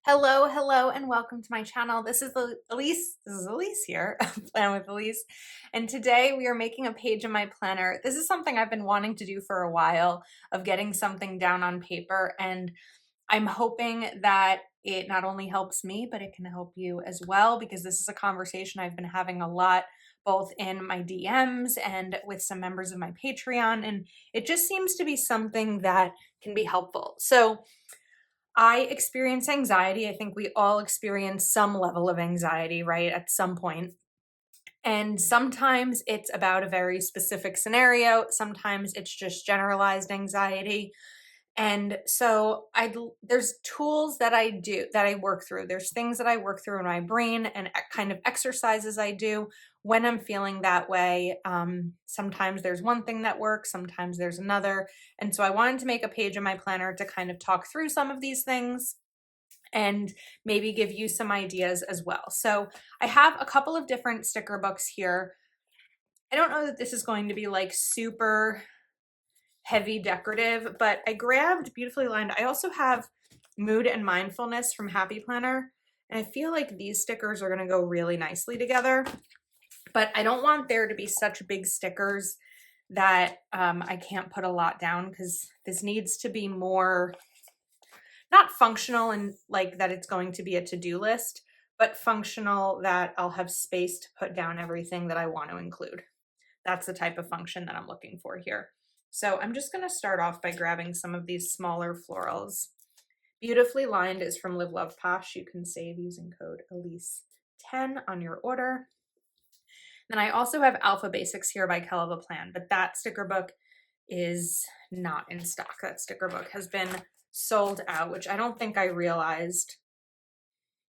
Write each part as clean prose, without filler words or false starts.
Hello, hello, and welcome to my channel. This is Elise. This is Elise here, Plan with Elise. And today we are making a page in my planner. This is something I've been wanting to do for a while, of getting something down on paper. And I'm hoping that it not only helps me, but it can help you as well, because this is a conversation I've been having a lot, both in my DMs and with some members of my Patreon. And it just seems to be something that can be helpful. So I experience anxiety. I think we all experience some level of anxiety, right, at some point. And sometimes it's about a very specific scenario. Sometimes it's just generalized anxiety. And so there's tools that I work through. There's things that I work through in my brain and kind of exercises I do when I'm feeling that way. Sometimes there's one thing that works, sometimes there's another. And so I wanted to make a page in my planner to kind of talk through some of these things and maybe give you some ideas as well. So I have a couple of different sticker books here. I don't know that this is going to be like super heavy decorative, but I grabbed Beautifully Lined. I also have Mood and Mindfulness from Happy Planner, and I feel like these stickers are going to go really nicely together, but I don't want there to be such big stickers that I can't put a lot down, because this needs to be more, not functional and like that it's going to be a to-do list, but functional that I'll have space to put down everything that I want to include. That's the type of function that I'm looking for here. So I'm just going to start off by grabbing some of these smaller florals. Beautifully Lined is from Live Love Posh. You can save using code Elise10 on your order. Then I also have Alpha Basics here by Kelva Plan, but that sticker book is not in stock. That sticker book has been sold out, which I don't think I realized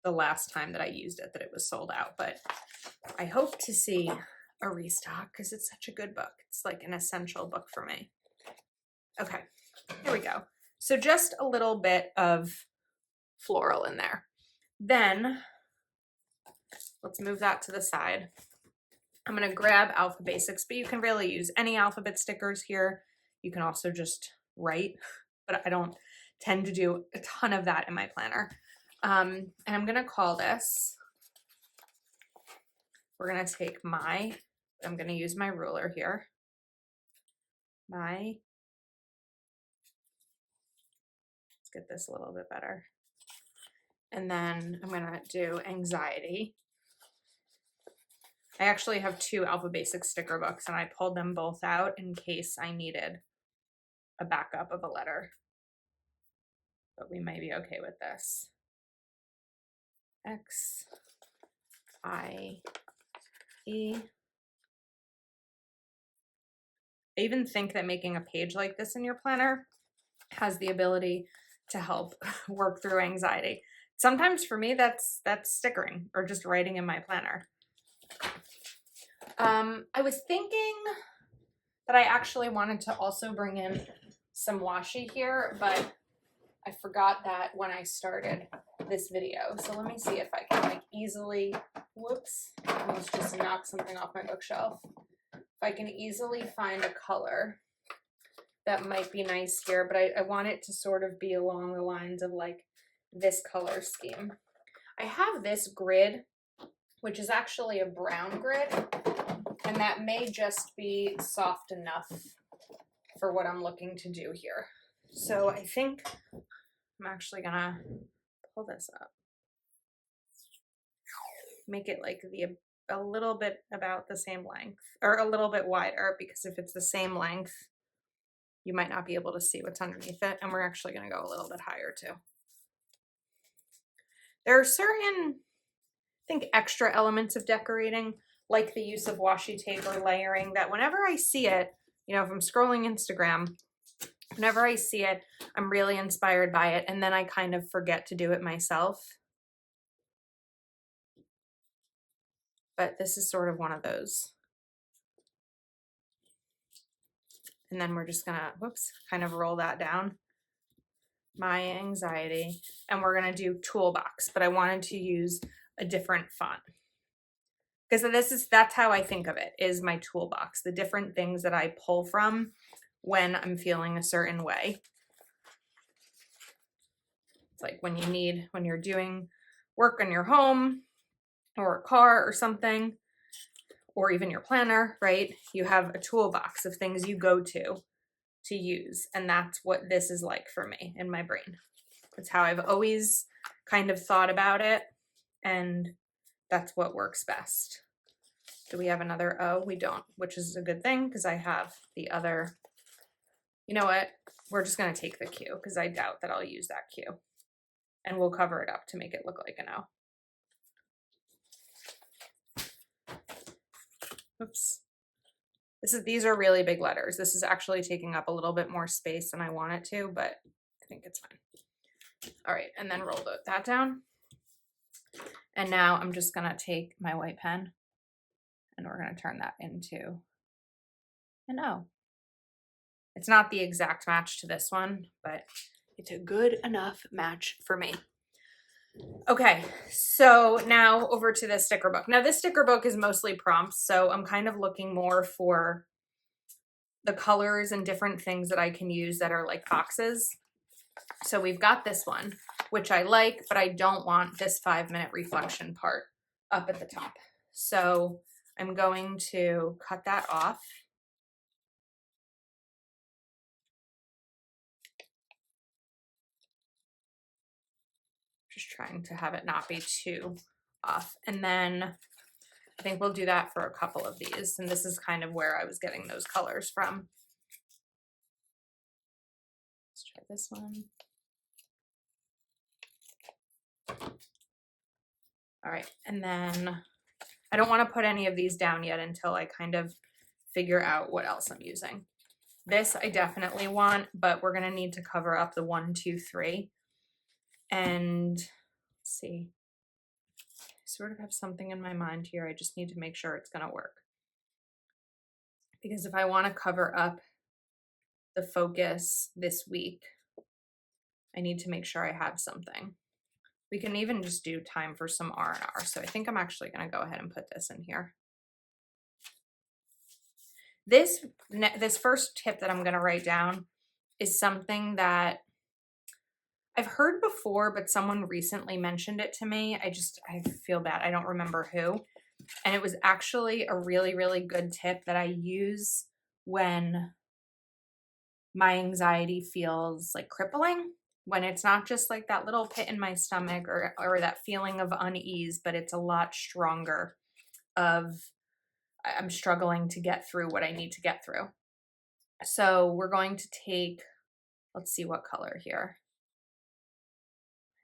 the last time that I used it that it was sold out, but I hope to see a restock because it's such a good book. It's like an essential book for me. Okay, here we go. So just a little bit of floral in there. Then let's move that to the side. I'm going to grab Alpha Basics, but you can really use any alphabet stickers here. You can also just write, but I don't tend to do a ton of that in my planner. And I'm going to call this, we're going to take I'm going to use my ruler here. Let's get this a little bit better. And then I'm going to do Anxiety. I actually have two Alpha Basics sticker books, and I pulled them both out in case I needed a backup of a letter. But we might be okay with this. X, I, E. I even think that making a page like this in your planner has the ability to help work through anxiety. Sometimes for me, that's stickering or just writing in my planner. I was thinking that I actually wanted to also bring in some washi here, but I forgot that when I started this video. So let me see if I can like easily, whoops, I almost just knocked something off my bookshelf. If I can easily find a color that might be nice here, but I want it to sort of be along the lines of like this color scheme. I have this grid, which is actually a brown grid, and that may just be soft enough for what I'm looking to do here. So I think I'm actually gonna pull this up, make it like a little bit about the same length, or a little bit wider, because if it's the same length, you might not be able to see what's underneath it. And we're actually going to go a little bit higher too. There are certain, I think, extra elements of decorating, like the use of washi tape or layering, that whenever I see it, you know, if I'm scrolling Instagram, whenever I see it, I'm really inspired by it, and then I kind of forget to do it myself. But this is sort of one of those. And then we're just gonna, whoops, kind of roll that down. My Anxiety. And we're gonna do Toolbox, but I wanted to use a different font. Because that's how I think of it, is my toolbox, the different things that I pull from when I'm feeling a certain way. It's like when you're doing work in your home or a car or something, or even your planner, right? You have a toolbox of things you go to use. And that's what this is like for me in my brain. It's how I've always kind of thought about it. And that's what works best. Do we have another O? We don't, which is a good thing because I have the other. You know what? We're just going to take the Q because I doubt that I'll use that Q. And we'll cover it up to make it look like an O. Oops. These are really big letters. This is actually taking up a little bit more space than I want it to, but I think it's fine. All right, and then roll that down. And now I'm just gonna take my white pen and we're gonna turn that into an O. It's not the exact match to this one, but it's a good enough match for me. Okay, so now over to this sticker book. Now this sticker book is mostly prompts, so I'm kind of looking more for the colors and different things that I can use that are like boxes. So we've got this one, which I like, but I don't want this 5-minute reflection part up at the top. So I'm going to cut that off. Just trying to have it not be too off. And then I think we'll do that for a couple of these. And this is kind of where I was getting those colors from. Let's try this one. All right, and then I don't want to put any of these down yet until I kind of figure out what else I'm using. This I definitely want, but we're gonna need to cover up the 1, 2, 3. And let's see, I sort of have something in my mind here. I just need to make sure it's gonna work. Because if I want to cover up the focus this week, I need to make sure I have something. We can even just do time for some R&R. So I think I'm actually going to go ahead and put this in here. This first tip that I'm going to write down is something that I've heard before, but someone recently mentioned it to me. I feel bad. I don't remember who. And it was actually a really, really good tip that I use when my anxiety feels like crippling. When it's not just like that little pit in my stomach or that feeling of unease, but it's a lot stronger of I'm struggling to get through what I need to get through. So we're going to take, let's see what color here.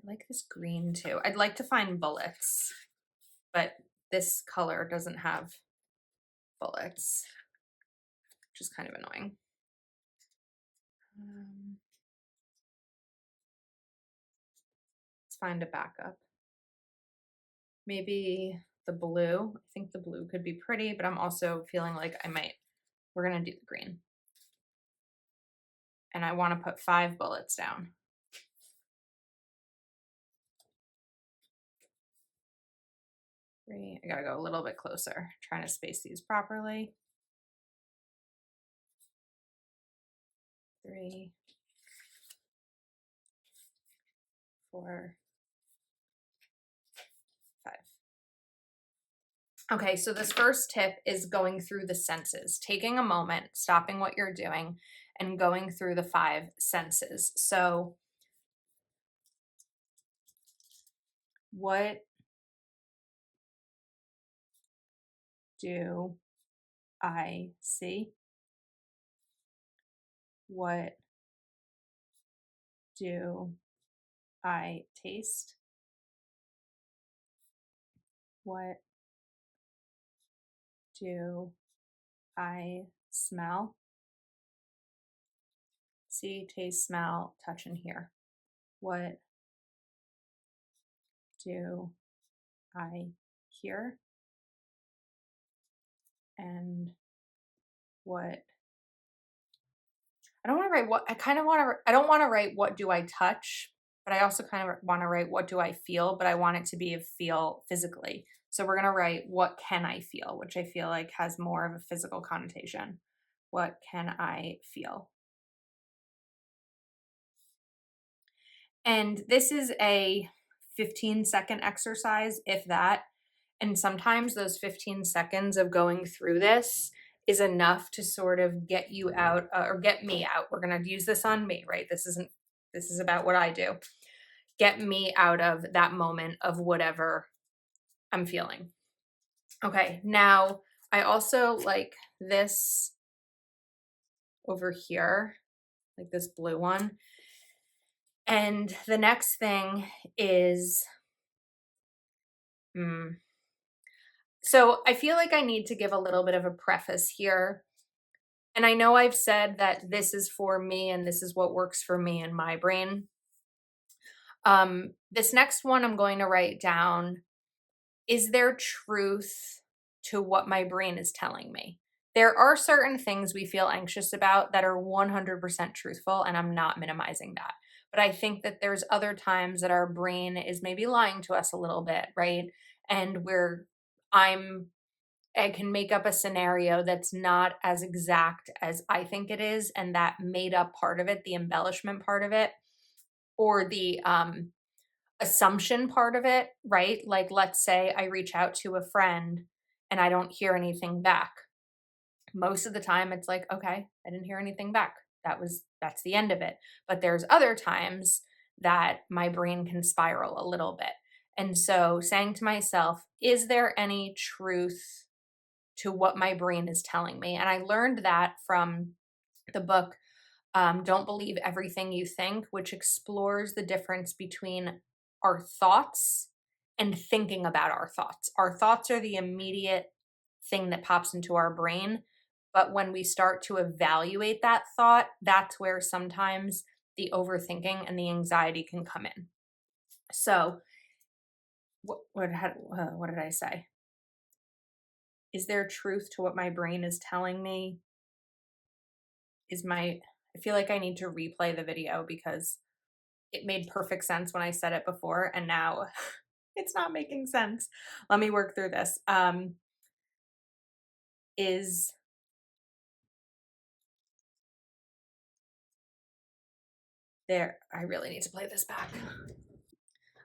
I like this green too. I'd like to find bullets, but this color doesn't have bullets, which is kind of annoying. Let's find a backup. Maybe the blue. I think the blue could be pretty, but I'm also feeling like we're going to do the green. And I want to put 5 bullets down. I got to go a little bit closer, trying to space these properly. 3, 4, 5. Okay, so this first tip is going through the senses, taking a moment, stopping what you're doing, and going through the 5 senses. So what do I see? What do I taste? What do I smell? See, taste, smell, touch, and hear. What do I hear? And what I don't want to write I don't want to write what do I touch, but I also kind of want to write what do I feel, but I want it to be a feel physically. So we're going to write what can I feel, which I feel like has more of a physical connotation. What can I feel? And this is a 15-second exercise, if that. And sometimes those 15 seconds of going through this is enough to sort of get you out or get me out. We're going to use this on me, right? This is about what I do. Get me out of that moment of whatever I'm feeling. Okay, now I also like this over here, like this blue one. And the next thing is, so I feel like I need to give a little bit of a preface here. And I know I've said that this is for me and this is what works for me in my brain. This next one I'm going to write down, is there truth to what my brain is telling me? There are certain things we feel anxious about that are 100% truthful, and I'm not minimizing that. But I think that there's other times that our brain is maybe lying to us a little bit, right? And I can make up a scenario that's not as exact as I think it is, and that made up part of it, the embellishment part of it, or the assumption part of it, right? Like, let's say I reach out to a friend and I don't hear anything back. Most of the time it's like, okay, I didn't hear anything back. That's the end of it. But there's other times that my brain can spiral a little bit. And so saying to myself, is there any truth to what my brain is telling me? And I learned that from the book Don't Believe Everything You Think, which explores the difference between our thoughts and thinking about our thoughts. Our thoughts are the immediate thing that pops into our brain. But when we start to evaluate that thought, that's where sometimes the overthinking and the anxiety can come in. So, what did I say? Is there truth to what my brain is telling me? I feel like I need to replay the video because it made perfect sense when I said it before, and now it's not making sense. Let me work through this. Is there, I really need to play this back.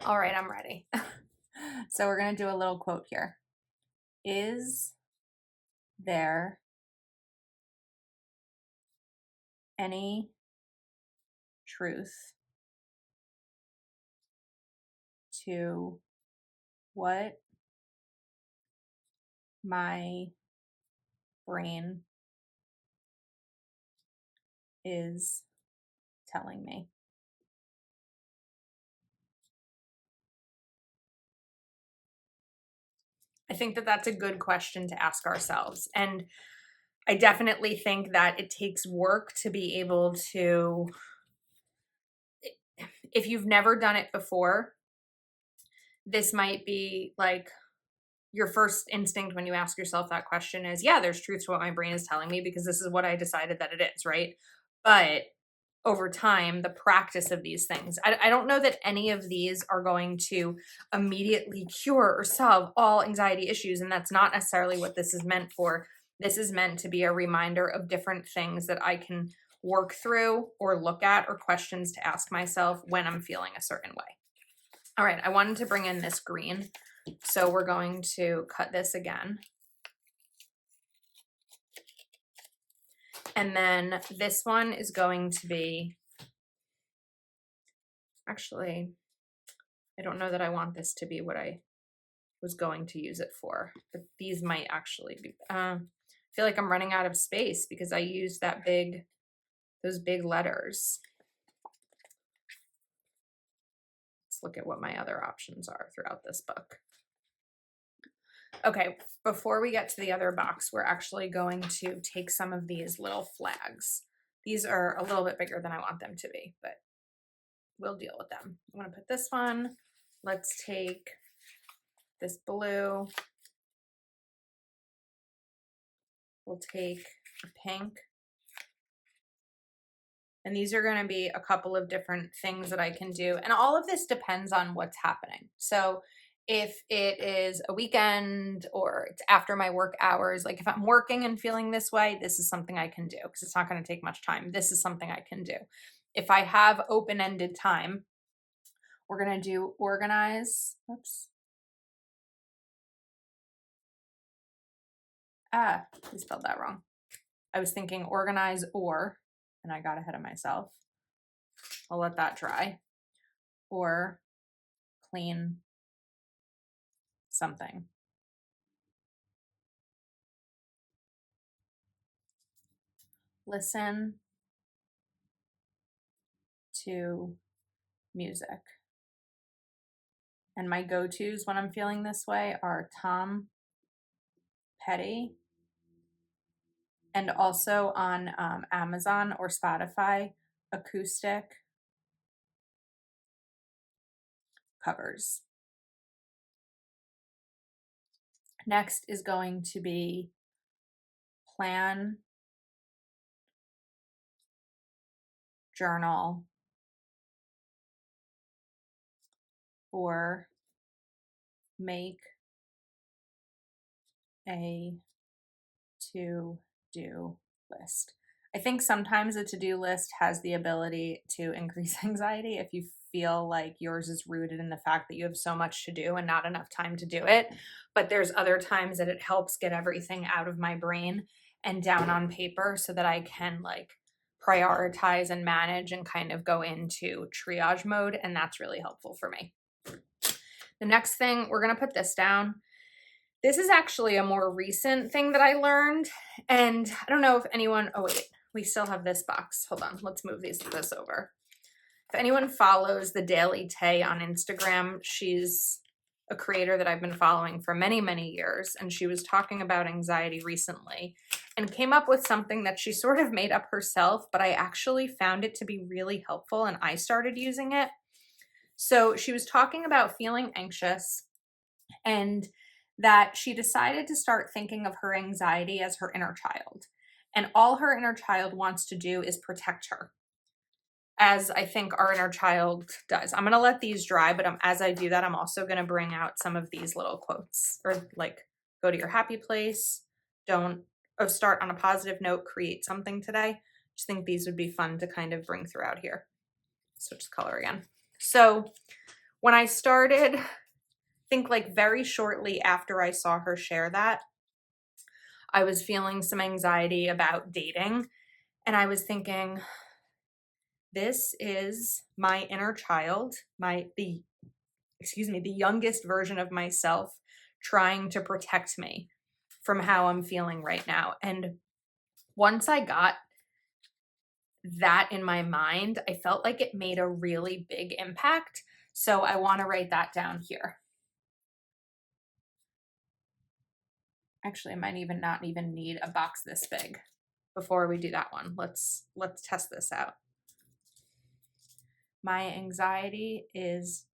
All right, I'm ready. So we're going to do a little quote here. Is there any truth to what my brain is telling me? I think that that's a good question to ask ourselves. And I definitely think that it takes work to be able to, if you've never done it before, this might be like your first instinct when you ask yourself that question is, yeah, there's truth to what my brain is telling me because this is what I decided that it is, right? But over time, the practice of these things, I don't know that any of these are going to immediately cure or solve all anxiety issues. And that's not necessarily what this is meant for. This is meant to be a reminder of different things that I can work through or look at, or questions to ask myself when I'm feeling a certain way. All right, I wanted to bring in this green. So we're going to cut this again. And then this one is going to be, actually, I don't know that I want this to be what I was going to use it for, but these might actually be, I feel like I'm running out of space because I used those big letters. Let's look at what my other options are throughout this book. Okay, before we get to the other box, we're actually going to take some of these little flags. These are a little bit bigger than I want them to be, but we'll deal with them. I'm going to put this one. Let's take this blue. We'll take a pink. And these are going to be a couple of different things that I can do. And all of this depends on what's happening. So if it is a weekend or it's after my work hours, like if I'm working and feeling this way, this is something I can do because it's not going to take much time. This is something I can do. If I have open-ended time, We're going to do organize. Oops. I spelled that wrong. I was thinking organize and I got ahead of myself. I'll let that dry. Or clean something. Listen to music. And my go-tos when I'm feeling this way are Tom Petty, and also on Amazon or Spotify, acoustic covers. Next is going to be plan, journal, or make a to-do list. I think sometimes a to-do list has the ability to increase anxiety if you feel like yours is rooted in the fact that you have so much to do and not enough time to do it. But there's other times that it helps get everything out of my brain and down on paper so that I can like prioritize and manage and kind of go into triage mode. And that's really helpful for me. The next thing, we're going to put this down. This is actually a more recent thing that I learned. And I don't know if anyone, oh wait, we still have this box. Hold on, let's move this over. If anyone follows the Daily Tay on Instagram, she's a creator that I've been following for many, many years. And she was talking about anxiety recently and came up with something that she sort of made up herself, but I actually found it to be really helpful and I started using it. So she was talking about feeling anxious and that she decided to start thinking of her anxiety as her inner child. And all her inner child wants to do is protect her, as I think our inner child does. I'm going to let these dry, but as I do that, I'm also going to bring out some of these little quotes, or like, go to your happy place, start on a positive note, create something today. I just think these would be fun to kind of bring throughout here. Switch the color again. So when I started, I think like very shortly after I saw her share that, I was feeling some anxiety about dating. And I was thinking, this is my inner child, the youngest version of myself trying to protect me from how I'm feeling right now. And once I got that in my mind, I felt like it made a really big impact. So I want to write that down here. Actually, I might not even need a box this big before we do that one. Let's test this out. My anxiety is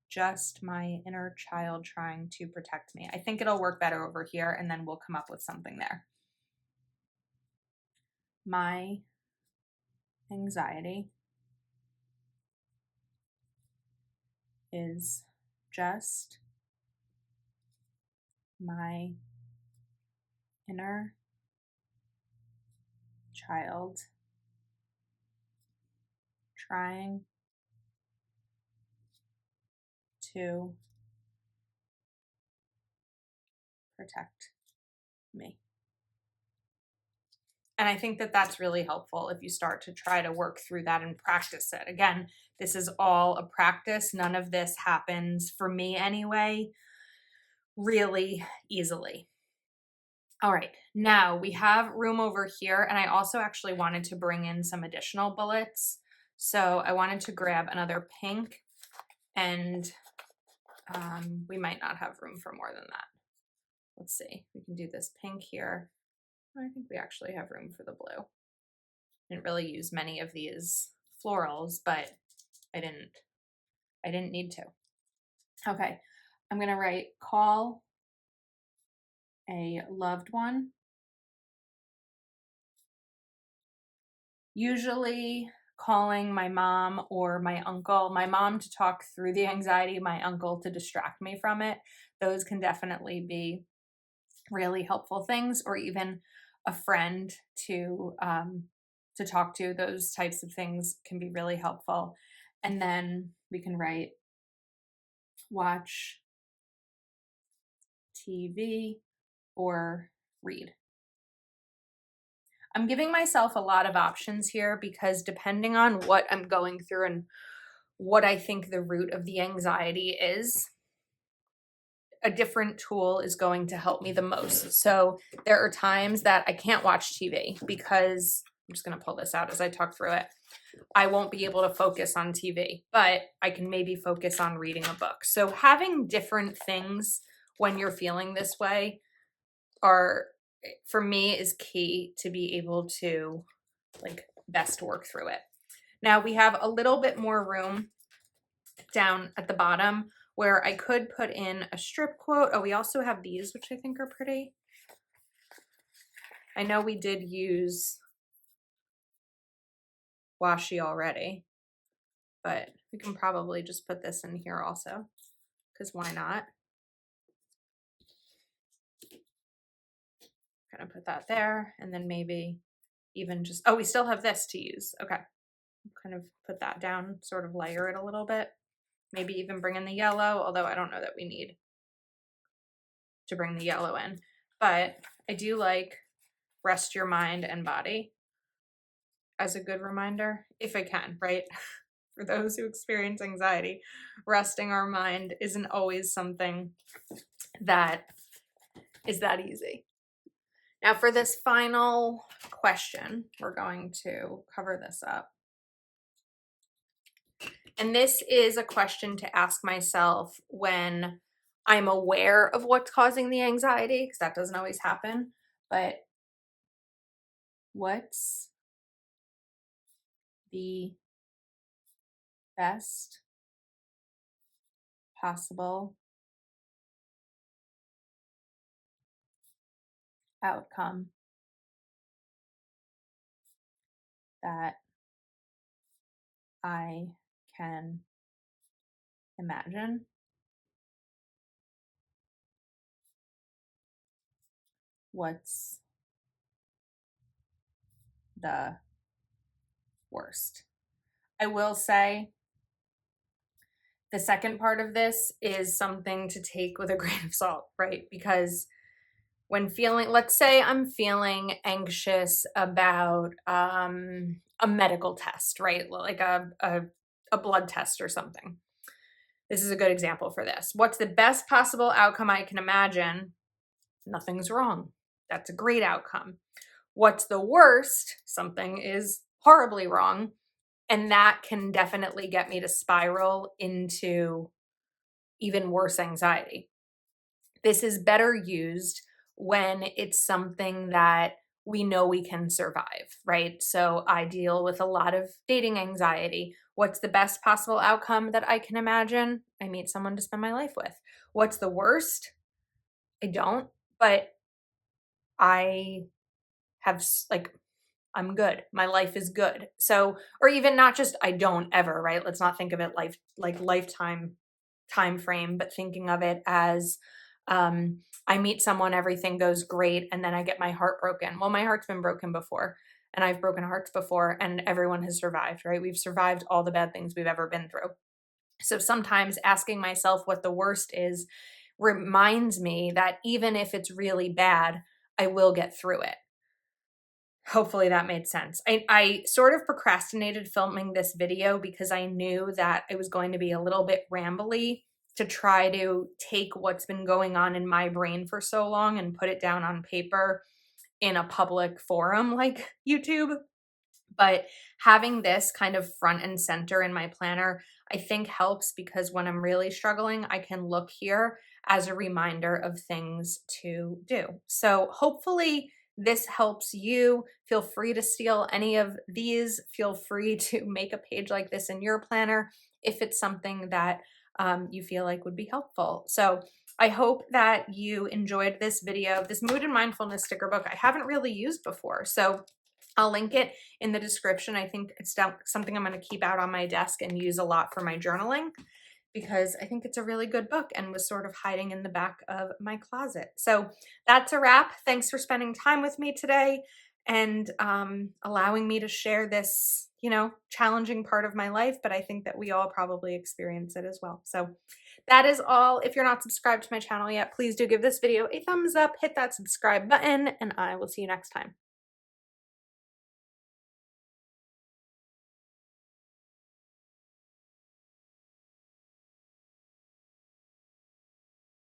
just my inner child trying to protect me. I think it'll work better over here, and then we'll come up with something there. My anxiety is just my inner child trying to protect me. And I think that that's really helpful if you start to try to work through that and practice it. Again, this is all a practice. None of this happens, for me anyway, really easily. All right, now we have room over here, and I also actually wanted to bring in some additional bullets. So I wanted to grab another pink, and we might not have room for more than that. Let's see, we can do this pink here. I think we actually have room for the blue. Didn't really use many of these florals, but I didn't need to. Okay, I'm gonna write call a loved one. Usually calling my mom or my uncle, my mom to talk through the anxiety, my uncle to distract me from it. Those can definitely be really helpful things, or even a friend to talk to. Those types of things can be really helpful. And then we can write watch TV or read. I'm giving myself a lot of options here because depending on what I'm going through and what I think the root of the anxiety is, a different tool is going to help me the most. So there are times that I can't watch TV because I'm just going to pull this out as I talk through it. I won't be able to focus on TV, but I can maybe focus on reading a book. So having different things when you're feeling this way are, for me, is key to be able to best work through it. Now we have a little bit more room down at the bottom where I could put in a strip quote. Oh, we also have these, which I think are pretty. I know we did use washi already, but we can probably just put this in here also, because why not? Gonna put that there, and then maybe even just, oh, we still have this to use. Okay, kind of put that down, sort of layer it a little bit. Maybe even bring in the yellow, although I don't know that we need to bring the yellow in. But I do like rest your mind and body as a good reminder, if I can, right? For those who experience anxiety, resting our mind isn't always something that is that easy. Now for this final question, we're going to cover this up. And this is a question to ask myself when I'm aware of what's causing the anxiety, because that doesn't always happen. But what's the best possible outcome that I can imagine? What's the worst? I will say the second part of this is something to take with a grain of salt, right? Because when feeling, let's say I'm feeling anxious about a medical test, right? Like a blood test or something. This is a good example for this. What's the best possible outcome I can imagine? Nothing's wrong. That's a great outcome. What's the worst? Something is horribly wrong. And that can definitely get me to spiral into even worse anxiety. This is better used when it's something that we know we can survive, right? So I deal with a lot of dating anxiety. What's the best possible outcome that I can imagine? I meet someone to spend my life with. What's the worst? I don't, but I have I'm good. My life is good. So, or even not just I don't ever, right? Let's not think of it lifetime time frame, but thinking of it as I meet someone, everything goes great, and then I get my heart broken. Well, my heart's been broken before, and I've broken hearts before, and everyone has survived, right? We've survived all the bad things we've ever been through. So sometimes asking myself what the worst is reminds me that even if it's really bad, I will get through it. Hopefully that made sense. I sort of procrastinated filming this video because I knew that it was going to be a little bit rambly to try to take what's been going on in my brain for so long and put it down on paper in a public forum like YouTube. But having this kind of front and center in my planner, I think helps because when I'm really struggling, I can look here as a reminder of things to do. So hopefully this helps you. Feel free to steal any of these. Feel free to make a page like this in your planner if it's something that you feel like would be helpful. So I hope that you enjoyed this video. This Mood and Mindfulness sticker book I haven't really used before. So I'll link it in the description. I think it's something I'm going to keep out on my desk and use a lot for my journaling because I think it's a really good book and was sort of hiding in the back of my closet. So that's a wrap. Thanks for spending time with me today and allowing me to share this, you know, challenging part of my life, but I think that we all probably experience it as well. So that is all. If you're not subscribed to my channel yet, please do give this video a thumbs up, hit that subscribe button, and I will see you next time.